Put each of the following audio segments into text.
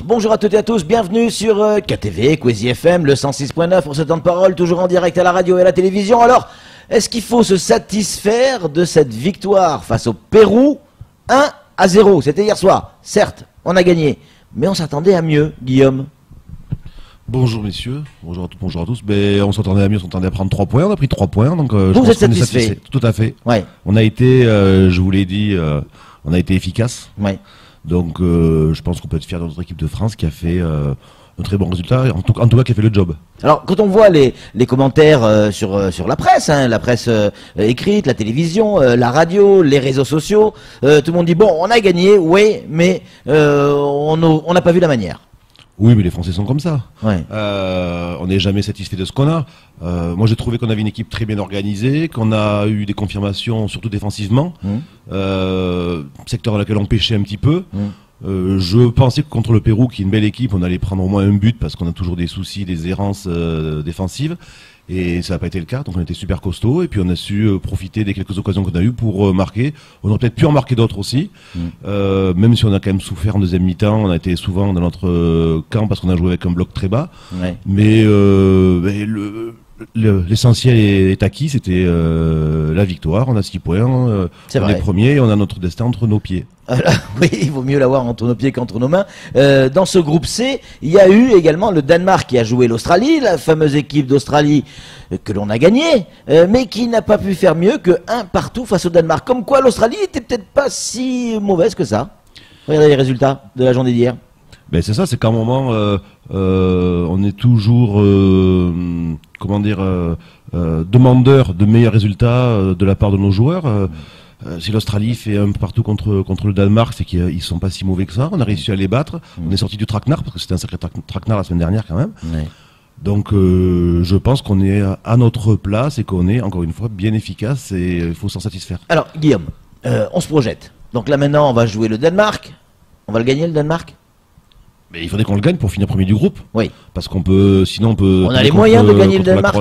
Bonjour à toutes et à tous, bienvenue sur KTV, Kwezi FM, le 106.9 pour ce temps de parole, toujours en direct à la radio et à la télévision. Alors, est-ce qu'il faut se satisfaire de cette victoire face au Pérou 1-0? C'était hier soir, certes, on a gagné, mais on s'attendait à mieux, Guillaume. Bonjour messieurs, bonjour à tous. Ben, on s'attendait à mieux, on s'attendait à prendre 3 points, on a pris 3 points, donc vous êtes satisfait? Tout à fait. Ouais. On a été, je vous l'ai dit, on a été efficace. Ouais. Donc je pense qu'on peut être fier de notre équipe de France qui a fait un très bon résultat, en tout cas qui a fait le job. Alors quand on voit les commentaires sur la presse, hein, la presse écrite, la télévision, la radio, les réseaux sociaux, tout le monde dit bon on a gagné, oui, mais on n'a pas vu la manière. Oui, mais les Français sont comme ça. Ouais. On n'est jamais satisfait de ce qu'on a. Moi, j'ai trouvé qu'on avait une équipe très bien organisée, qu'on a eu des confirmations, surtout défensivement. Secteur dans lequel on pêchait un petit peu. Je pensais que contre le Pérou, qui est une belle équipe, on allait prendre au moins un but parce qu'on a toujours des soucis, des errances défensives. Et ça n'a pas été le cas, donc on était super costaud et puis on a su profiter des quelques occasions qu'on a eues pour marquer. On aurait peut-être pu en marquer d'autres aussi, même si on a quand même souffert en deuxième mi-temps. On a été souvent dans notre camp parce qu'on a joué avec un bloc très bas. Ouais. Mais l'essentiel est acquis, c'était la victoire. On a 6 points, on est premier et on a notre destin entre nos pieds. Oui, il vaut mieux l'avoir entre nos pieds qu'entre nos mains. Dans ce groupe C, il y a eu également le Danemark qui a joué l'Australie, la fameuse équipe d'Australie que l'on a gagnée, mais qui n'a pas pu faire mieux que 1 partout face au Danemark. Comme quoi l'Australie était peut-être pas si mauvaise que ça. Regardez les résultats de la journée d'hier. Ben c'est ça, c'est qu'à un moment, on est toujours, demandeur de meilleurs résultats de la part de nos joueurs. Si l'Australie fait un partout contre le Danemark, c'est qu'ils sont pas si mauvais que ça. On a réussi à les battre. On est sorti du traquenard parce que c'était un sacré traquenard la semaine dernière quand même. Ouais. Donc je pense qu'on est à notre place et qu'on est encore une fois bien efficace et il faut s'en satisfaire. Alors Guillaume, on se projette. Donc là maintenant on va jouer le Danemark. On va le gagner le Danemark? Mais il faudrait qu'on le gagne pour finir premier du groupe. Oui. Parce qu'on peut, sinon on peut. On a les moyens de gagner le Danemark.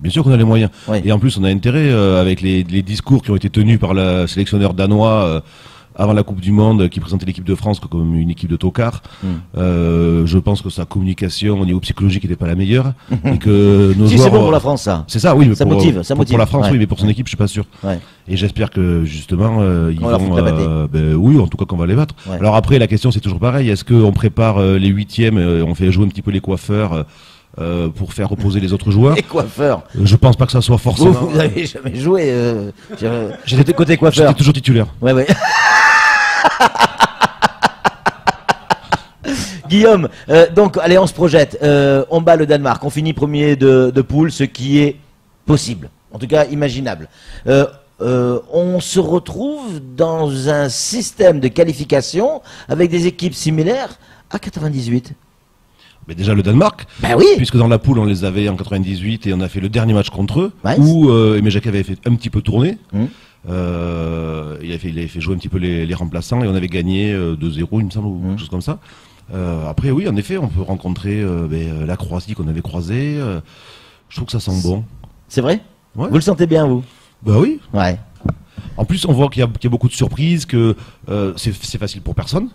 Bien sûr qu'on a les moyens. Oui. Et en plus on a intérêt avec les discours qui ont été tenus par le sélectionneur danois avant la Coupe du Monde, qui présentait l'équipe de France comme une équipe de tocards. Je pense que sa communication au niveau psychologique n'était pas la meilleure. Et que nos joueurs, c'est bon pour la France ça. C'est ça, oui. Mais ça motive. Pour la France, oui, mais pour son équipe, je suis pas sûr. Ouais. Et j'espère que justement ils vont. Oui, en tout cas qu'on va les battre. Ouais. Alors après, la question c'est toujours pareil. Est-ce qu'on prépare les huitièmes, on fait jouer un petit peu les coiffeurs? Pour faire reposer les autres joueurs. Les coiffeurs. Je pense pas que ça soit forcément. Vous n'avez jamais joué. J'étais côté coiffeur. J'étais toujours titulaire. Ouais. Guillaume, donc allez, on se projette. On bat le Danemark, on finit premier de poule, ce qui est possible, en tout cas imaginable. On se retrouve dans un système de qualification avec des équipes similaires à 98. Mais déjà le Danemark, oui. Puisque dans la poule on les avait en 98 et on a fait le dernier match contre eux, où Aimé Jacquet avait fait un petit peu tourner. Il avait fait jouer un petit peu les remplaçants et on avait gagné 2-0 il me semble, ou quelque chose comme ça. Après oui, en effet, on peut rencontrer la Croatie qu'on avait croisée. Je trouve que ça sent bon. C'est vrai? Ouais. Vous le sentez bien, vous? Bah oui. Ouais. En plus, on voit qu'il y a beaucoup de surprises, que c'est facile pour personne.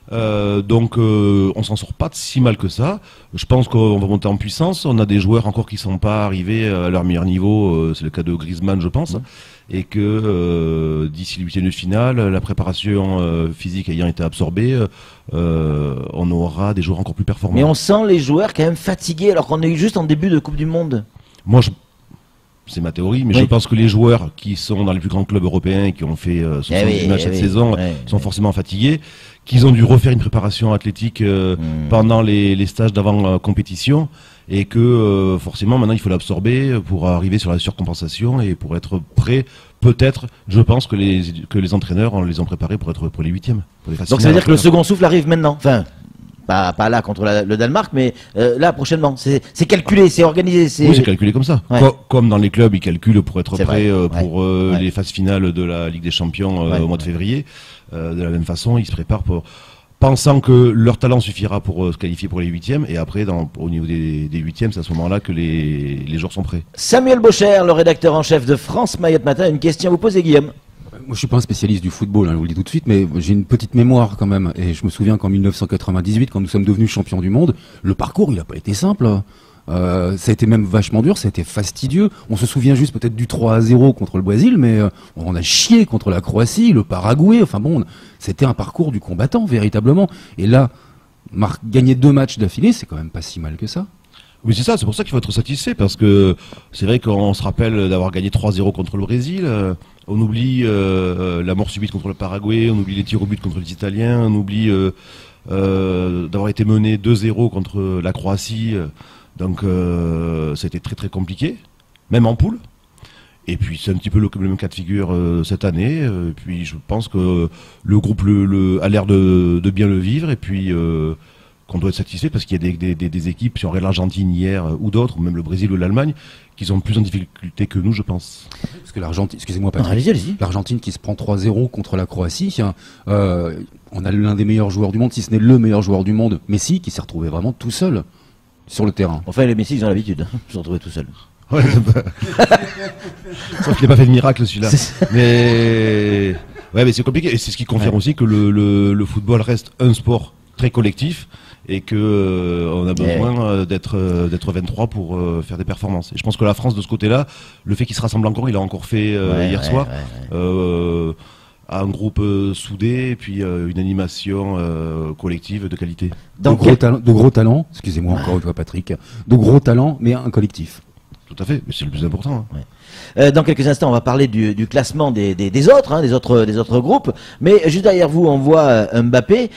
Donc on s'en sort pas si mal que ça. Je pense qu'on va monter en puissance. On a des joueurs encore qui sont pas arrivés à leur meilleur niveau. C'est le cas de Griezmann, je pense. Et que d'ici le 8e de finale, la préparation physique ayant été absorbée, on aura des joueurs encore plus performants. Mais on sent les joueurs quand même fatigués alors qu'on est juste en début de Coupe du Monde. Moi, c'est ma théorie, mais je pense que les joueurs qui sont dans les plus grands clubs européens et qui ont fait 70 matchs cette saison sont forcément fatigués, qu'ils ont dû refaire une préparation athlétique pendant les stages d'avant compétition et que forcément maintenant il faut l'absorber pour arriver sur la surcompensation et pour être prêt. Peut-être, je pense que les entraîneurs les ont préparés pour être pour les huitièmes. Donc ça veut dire que le second souffle arrive maintenant. Enfin, pas là contre le Danemark, mais là prochainement. C'est calculé, c'est organisé. Oui, c'est calculé comme ça. Ouais. Comme dans les clubs, ils calculent pour être prêts pour les phases finales de la Ligue des Champions au mois de février. De la même façon, ils se préparent pensant que leur talent suffira pour se qualifier pour les huitièmes. Et après, au niveau des huitièmes, c'est à ce moment-là que les joueurs sont prêts. Samuel Bocher, le rédacteur en chef de France Mayotte Matin, une question à vous poser, Guillaume. Moi, je suis pas un spécialiste du football, hein, je vous le dis tout de suite, mais j'ai une petite mémoire quand même. Et je me souviens qu'en 1998, quand nous sommes devenus champions du monde, le parcours, il a pas été simple. Ça a été même vachement dur, ça a été fastidieux. On se souvient juste peut-être du 3-0 contre le Brésil, mais on a chié contre la Croatie, le Paraguay. Enfin bon, c'était un parcours du combattant, véritablement. Et là, gagner 2 matchs d'affilée, c'est quand même pas si mal que ça. Oui, c'est ça, c'est pour ça qu'il faut être satisfait, parce que c'est vrai qu'on se rappelle d'avoir gagné 3-0 contre le Brésil, on oublie la mort subite contre le Paraguay, on oublie les tirs au but contre les Italiens, on oublie d'avoir été mené 2-0 contre la Croatie, donc ça a été très très compliqué, même en poule. Et puis c'est un petit peu le même cas de figure cette année, et puis je pense que le groupe a l'air de bien le vivre, et puis qu'on doit être satisfait parce qu'il y a des équipes, si on regarde l'Argentine hier ou d'autres, ou même le Brésil ou l'Allemagne, qui sont plus en difficulté que nous, je pense. Parce que l'Argentine, excusez-moi Patrick, allez-y. L'Argentine qui se prend 3-0 contre la Croatie, on a l'un des meilleurs joueurs du monde, si ce n'est le meilleur joueur du monde, Messi, qui s'est retrouvé vraiment tout seul sur le terrain. Enfin, les Messi, ils ont l'habitude, ils se retrouvent tout seuls. Ouais, sauf qu'il n'a pas fait de miracle celui-là. Mais ouais, mais c'est compliqué, et c'est ce qui confirme aussi que le football reste un sport très collectif, et que on a besoin d'être 23 pour faire des performances. Et je pense que la France, de ce côté-là, le fait qu'il se rassemble encore, il a encore fait hier soir, un groupe soudé, et puis une animation collective de qualité. De gros talents, excusez-moi encore une fois Patrick, de gros talents, mais un collectif. Tout à fait, mais c'est le plus important. Hein. Dans quelques instants, on va parler du classement des autres, des autres groupes. Mais juste derrière vous, on voit Mbappé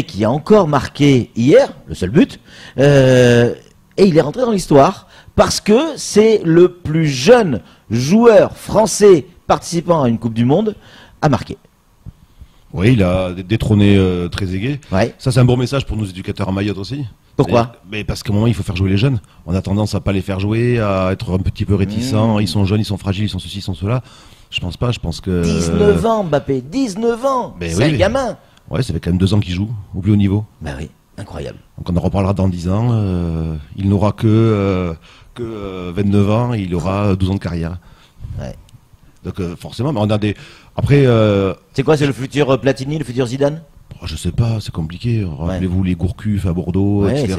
qui a encore marqué hier, le seul but, et il est rentré dans l'histoire parce que c'est le plus jeune joueur français participant à une Coupe du Monde à marquer. Oui, il a détrôné Trezeguet. Ouais. Ça, c'est un bon message pour nos éducateurs à Mayotte aussi. Pourquoi ? Mais parce qu'à un moment, il faut faire jouer les jeunes. On a tendance à pas les faire jouer, à être un petit peu réticents. Ils sont jeunes, ils sont fragiles, ils sont ceci, ils sont cela. Je pense pas, je pense que... 19 ans, Mbappé, 19 ans. C'est un gamin. Ouais, ça fait quand même 2 ans qu'il joue au plus haut niveau. Ben oui, incroyable. Donc on en reparlera dans 10 ans. Il n'aura que 29 ans, et il aura 12 ans de carrière. Ouais. Donc forcément, mais on a des... Après... c'est quoi, c'est le futur Platini, le futur Zidane ? Je sais pas, c'est compliqué. Rappelez-vous les Gourcuff à Bordeaux, etc.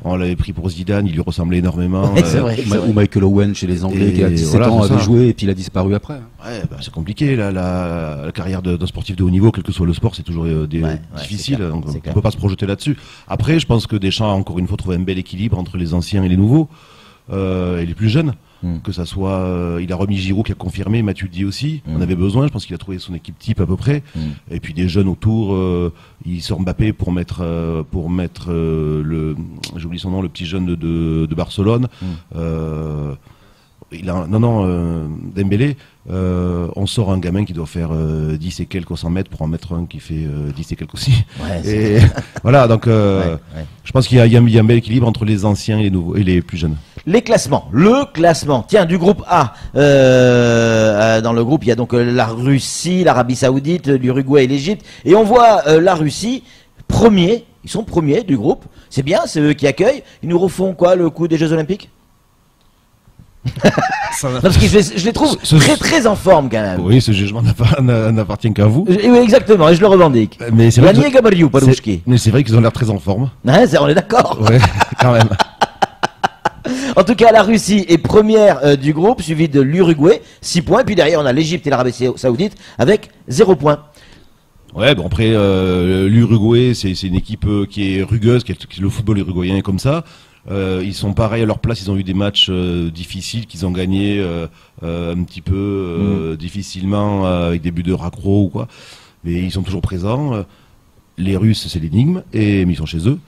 On l'avait pris pour Zidane, il lui ressemblait énormément. C'est vrai. Ou Michael Owen chez les Anglais qui a 17 ans avait joué et puis il a disparu après. Ouais, c'est compliqué. La carrière d'un sportif de haut niveau, quel que soit le sport, c'est toujours difficile. Donc on peut pas se projeter là-dessus. Après, je pense que Deschamps a encore une fois trouvé un bel équilibre entre les anciens et les nouveaux, et les plus jeunes. Que ça soit, il a remis Giroud qui a confirmé, Matuidi aussi. On avait besoin, je pense qu'il a trouvé son équipe type à peu près. Et puis des jeunes autour. Il sort Mbappé pour mettre le, j'oublie son nom, le petit jeune de Barcelone. Dembélé. On sort un gamin qui doit faire 10 et quelques au 100 mètres pour en mettre un qui fait 10 et quelques aussi. Et voilà, donc je pense qu'il y a un bel équilibre entre les anciens et les nouveaux et les plus jeunes. Le classement, tiens, du groupe A. Dans le groupe, il y a donc la Russie, l'Arabie Saoudite, l'Uruguay et l'Égypte. Et on voit la Russie, premier, ils sont premiers du groupe. C'est bien, c'est eux qui accueillent. Ils nous refont quoi, le coup des Jeux Olympiques? Non, parce que je les trouve très très en forme quand même. Oui, ce jugement n'appartient qu'à vous. Oui, exactement, et je le revendique. Mais c'est vrai, mais c'est vrai qu'ils ont l'air très en forme. Hein, on est d'accord. Ouais, quand même. En tout cas, la Russie est première du groupe, suivie de l'Uruguay, 6 points. Puis derrière, on a l'Égypte et l'Arabie Saoudite avec 0 points. Ouais, bon après, l'Uruguay, c'est une équipe qui est rugueuse, le football uruguayen est comme ça. Ils sont pareils à leur place, ils ont eu des matchs difficiles qu'ils ont gagnés un petit peu difficilement avec des buts de raccro ou quoi, mais ils sont toujours présents. Les Russes, c'est l'énigme, mais ils sont chez eux.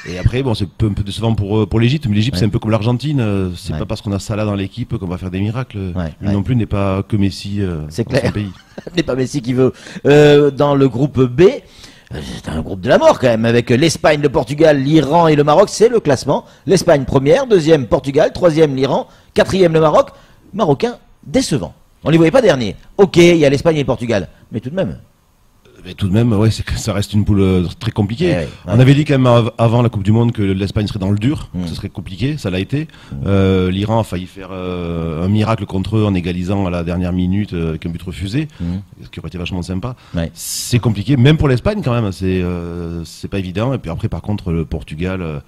Et après, bon, c'est un peu décevant pour l'Égypte, mais l'Égypte c'est un peu comme l'Argentine, c'est pas parce qu'on a Salah dans l'équipe qu'on va faire des miracles. Lui non plus n'est pas que Messi dans son pays. N'est pas Messi qui veut. Dans le groupe B, c'est un groupe de la mort quand même, avec l'Espagne, le Portugal, l'Iran et le Maroc, c'est le classement. L'Espagne première, deuxième Portugal, troisième l'Iran, quatrième le Maroc. Marocain décevant. On les voyait pas derniers. Ok, il y a l'Espagne et le Portugal, mais tout de même. Mais tout de même, ouais, c'est que ça reste une poule très compliquée. Ouais. On avait dit quand même avant la Coupe du Monde que l'Espagne serait dans le dur, que ce serait compliqué, ça l'a été. L'Iran a failli faire un miracle contre eux en égalisant à la dernière minute avec un but refusé, ce qui aurait été vachement sympa. Ouais. C'est compliqué, même pour l'Espagne quand même, c'est pas évident. Et puis après, par contre, le Portugal,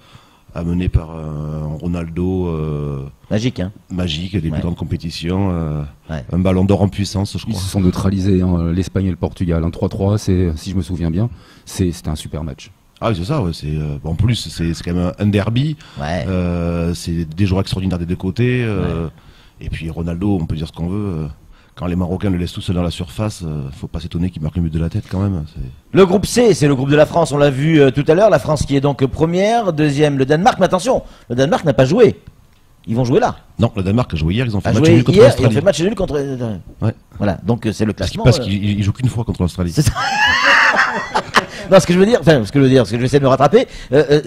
amené par un Ronaldo Magique, hein. magique, débutant de compétition, Ouais. un ballon d'or en puissance, je Ils crois. se sont neutralisés, hein, l'Espagne et le Portugal. Un 3-3, si je me souviens bien, c'était un super match. Ah oui, c'est ça, ouais, en plus c'est quand même un derby, Ouais. c'est des joueurs extraordinaires des deux côtés, et puis Ronaldo, on peut dire ce qu'on veut, quand les Marocains le laissent tout seul dans la surface, faut pas s'étonner qu'il marque le but de la tête quand même. Le groupe C, c'est le groupe de la France, on l'a vu tout à l'heure, la France qui est donc première, deuxième le Danemark, mais attention, le Danemark n'a pas joué. Ils vont jouer là. Non, le Danemark a joué hier, ils ont fait A match joué nul contre hier, ils ont l'Australie. fait match nul contre... Ouais. Voilà, donc c'est le classement. Parce qu'ils jouent qu'une fois contre l'Australie. C'est ça. Non, ce que je veux dire, ce que je vais essayer de me rattraper,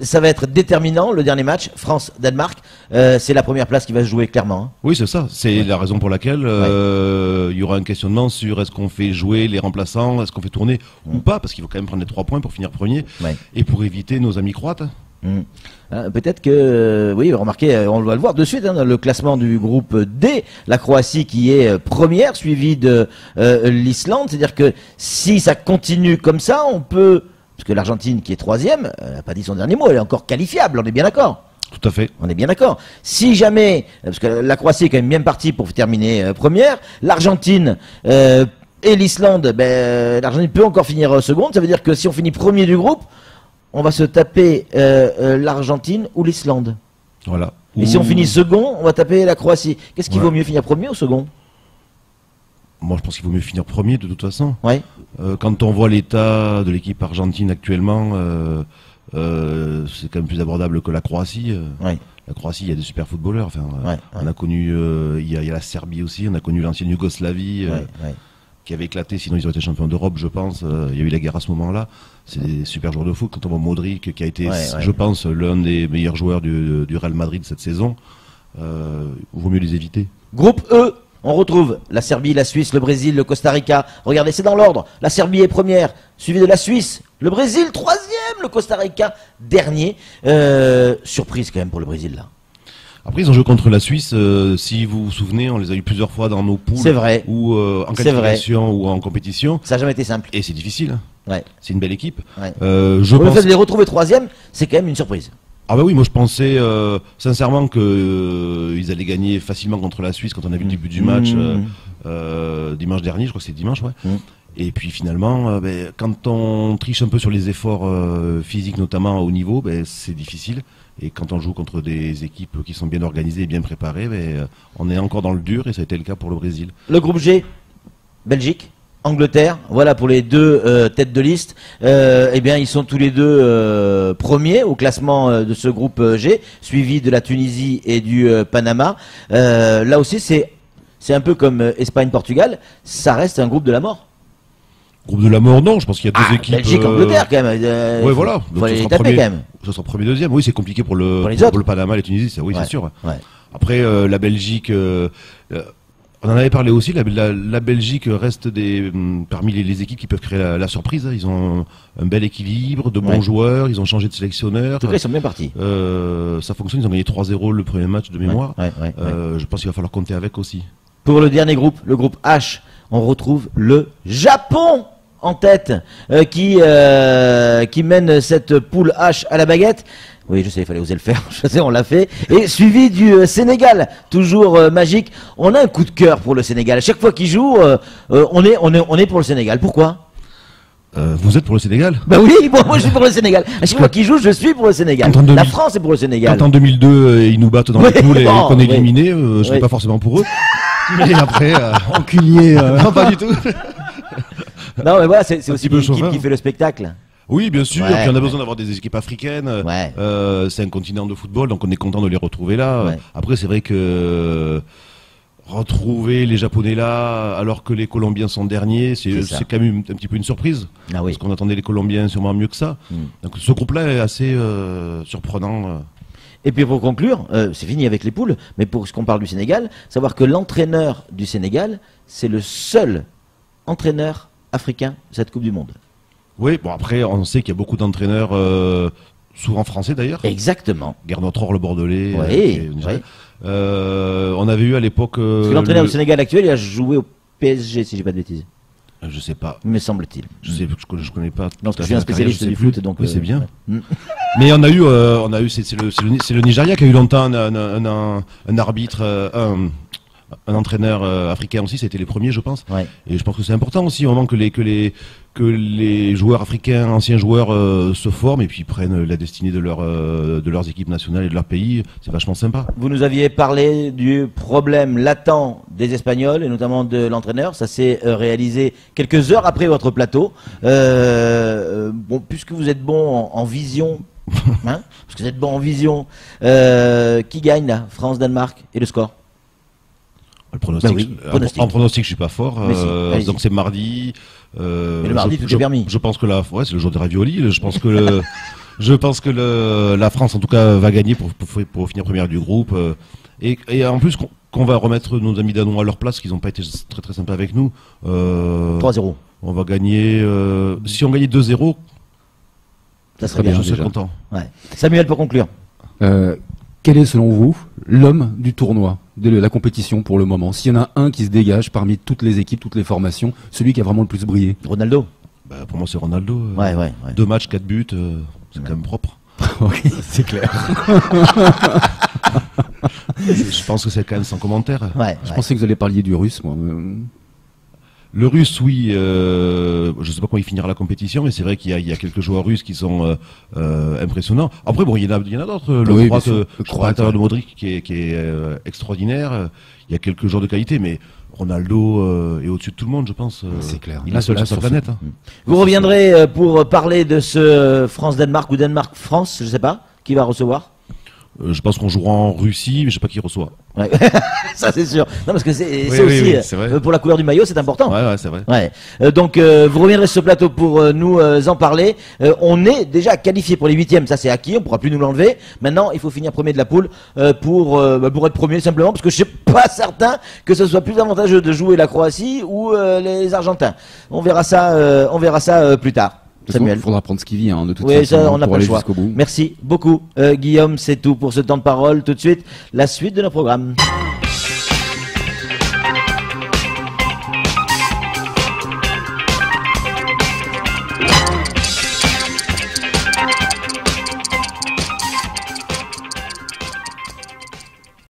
ça va être déterminant, le dernier match, France-Danemark, c'est la première place qui va se jouer clairement. Hein. Oui, c'est ça. C'est la raison pour laquelle il y aura un questionnement sur est-ce qu'on fait jouer les remplaçants, est-ce qu'on fait tourner ou pas, parce qu'il faut quand même prendre les 3 points pour finir premier, Ouais. et pour éviter nos amis croates. Peut-être que, oui, remarquez, on va le voir de suite, hein, dans le classement du groupe D, la Croatie qui est première, suivie de l'Islande, c'est-à-dire que si ça continue comme ça, on peut, parce que l'Argentine qui est troisième, elle n'a pas dit son dernier mot, elle est encore qualifiable, on est bien d'accord. Tout à fait. On est bien d'accord. Si jamais, parce que la Croatie est quand même bien partie pour terminer première, l'Argentine et l'Islande, l'Argentine peut encore finir seconde, ça veut dire que si on finit premier du groupe, on va se taper l'Argentine ou l'Islande. Voilà. Et si on finit second, on va taper la Croatie. Qu'est-ce qui vaut mieux, finir premier ou second? Moi, je pense qu'il vaut mieux finir premier de toute façon. Ouais. Quand on voit l'état de l'équipe argentine actuellement, c'est quand même plus abordable que la Croatie. Ouais. La Croatie, il y a des super footballeurs. Enfin, Ouais, on a connu, il y a la Serbie aussi, on a connu l'ancienne Yougoslavie. Ouais. Qui avait éclaté, sinon ils auraient été champions d'Europe, je pense. Il y a eu la guerre à ce moment-là. C'est des super joueurs de foot. Quand on voit Modric, qui a été, je pense, l'un des meilleurs joueurs du Real Madrid cette saison, vaut mieux les éviter. Groupe E, on retrouve la Serbie, la Suisse, le Brésil, le Costa Rica. Regardez, c'est dans l'ordre. La Serbie est première, suivie de la Suisse. Le Brésil, troisième. Le Costa Rica, dernier. Surprise quand même pour le Brésil, là. Après, ils ont joué contre la Suisse. Si vous vous souvenez, on les a eu plusieurs fois dans nos poules. C'est vrai. Ou en qualification ou en compétition. Ça n'a jamais été simple. Et c'est difficile. Hein. Ouais. C'est une belle équipe. Ouais. Je Le pense... fait de les retrouver troisième, c'est quand même une surprise. Ah bah oui, moi je pensais sincèrement que ils allaient gagner facilement contre la Suisse quand on a vu le début du match dimanche dernier. Je crois que c'est dimanche, ouais. Et puis finalement, quand on triche un peu sur les efforts physiques, notamment à haut niveau, c'est difficile. Et quand on joue contre des équipes qui sont bien organisées et bien préparées, on est encore dans le dur et ça a été le cas pour le Brésil. Le groupe G, Belgique, Angleterre, voilà pour les deux têtes de liste. Eh bien, ils sont tous les deux premiers au classement de ce groupe G, suivi de la Tunisie et du Panama. Là aussi, c'est un peu comme Espagne-Portugal, ça reste un groupe de la mort. Groupe de la mort, non, je pense qu'il y a deux équipes. Belgique-Angleterre quand même. Ouais, voilà. Il faut les taper quand même. Ça sera premier, deuxième. Oui, c'est compliqué pour le Panama, la Tunisie, oui, c'est sûr. Ouais. Après, la Belgique, on en avait parlé aussi, la Belgique reste parmi les équipes qui peuvent créer la surprise. Ils ont un bel équilibre, de bons joueurs, ils ont changé de sélectionneur. En tout cas, ils sont bien partis. Ça fonctionne, ils ont gagné 3-0 le premier match de mémoire. Ouais. Je pense qu'il va falloir compter avec aussi. Pour le dernier groupe, le groupe H, on retrouve le Japon en tête, qui mène cette poule H à la baguette. Oui, je sais, il fallait oser le faire. Je sais, on l'a fait. Et suivi du Sénégal, toujours magique. On a un coup de cœur pour le Sénégal. À chaque fois qu'il joue, on est pour le Sénégal. Pourquoi? Vous êtes pour le Sénégal? Bah oui, moi je suis pour le Sénégal. À chaque fois qu'il joue, je suis pour le Sénégal. La France est pour le Sénégal. Quand en 2002 ils nous battent dans les poules et qu'on est éliminé, je ne suis pas forcément pour eux. Mais après, enculé. Non, pas du tout. Non, mais voilà, c'est aussi une équipe qui fait le spectacle. Oui, bien sûr. Puis on a besoin d'avoir des équipes africaines. C'est un continent de football, donc on est content de les retrouver là. Après, c'est vrai que retrouver les Japonais là, alors que les Colombiens sont derniers, c'est quand même un petit peu une surprise. Parce qu'on attendait les Colombiens sûrement mieux que ça. Donc ce groupe-là est assez surprenant. Et puis pour conclure, c'est fini avec les poules, mais pour ce qu'on parle du Sénégal, savoir que l'entraîneur du Sénégal, c'est le seul entraîneur africain de cette Coupe du Monde. Oui, bon après, on sait qu'il y a beaucoup d'entraîneurs, souvent français d'ailleurs. Exactement. Gernot Rohr, le Bordelais. Oui, oui. On avait eu à l'époque. Parce que l'entraîneur du Sénégal actuel, il a joué au PSG, si j'ai pas de bêtises. Je sais pas. Me semble-t-il. Je connais pas. Non, parce que je suis un spécialiste du foot, donc. Oui, c'est bien. Mm. Mais on a eu, c'est le Nigeria qui a eu longtemps un arbitre, un entraîneur africain aussi. C'était les premiers, je pense. Ouais. Et je pense que c'est important aussi, au moment que les joueurs africains, anciens joueurs, se forment et puis prennent la destinée de leurs équipes nationales et de leur pays. C'est vachement sympa. Vous nous aviez parlé du problème latent des Espagnols et notamment de l'entraîneur. Ça s'est réalisé quelques heures après votre plateau. Bon, puisque vous êtes bon en vision, hein, parce que vous êtes bon en vision, qui gagne là, France-Danemark et le score? Le pronostic, Bah oui, pronostic. En pronostic, je suis pas fort. Mais si, donc c'est mardi. Mais le mardi, tout est permis. Je pense que c'est le jour des raviolis. Je pense que la France, en tout cas, va gagner pour finir première du groupe. Et en plus, qu'on va remettre nos amis danois à leur place, qu'ils n'ont pas été très très sympas avec nous. 3-0. On va gagner. Si on gagnait 2-0, Ça serait bien. je serais déjà. content. Ouais. Samuel, pour conclure. Quel est selon vous l'homme du tournoi, de la compétition pour le moment? S'il y en a un qui se dégage parmi toutes les équipes, toutes les formations, celui qui a vraiment le plus brillé? Ronaldo. Bah, pour moi, c'est Ronaldo. Ouais. 2 matchs, 4 buts, c'est quand même propre. Oui, c'est clair. Je pense que c'est quand même sans commentaire. Ouais. Je pensais que vous alliez parler du russe, moi. Le russe, oui, je sais pas quand il finira la compétition, mais c'est vrai qu'il y a quelques joueurs russes qui sont impressionnants. Après, bon, il y en a d'autres. Oui, Croate, bien sûr. Le Croate, de Modric qui est extraordinaire. Il y a quelques joueurs de qualité, mais Ronaldo est au-dessus de tout le monde, je pense. C'est clair. Il est seul sur sa planète. Hein. Vous reviendrez pour parler de ce France-Danemark ou Danemark-France, je sais pas, qui va recevoir. Je pense qu'on jouera en Russie, mais je sais pas qui reçoit. Ouais. Ça c'est sûr. Non parce que c'est Oui, aussi oui, c'est vrai. pour la couleur du maillot, c'est important. Ouais, c'est vrai. Ouais. Donc vous reviendrez sur ce plateau pour nous en parler. On est déjà qualifié pour les huitièmes, ça c'est acquis, on pourra plus nous l'enlever. Maintenant, il faut finir premier de la poule pour être premier simplement parce que je suis pas certain que ce soit plus avantageux de jouer la Croatie ou les Argentins. On verra ça plus tard. Samuel. Il faudra prendre ce qui vient, de toute Oui, façon, ça, on n'a pour pas le aller choix. jusqu'au bout. Merci beaucoup, Guillaume. C'est tout pour ce temps de parole. Tout de suite, la suite de nos programmes.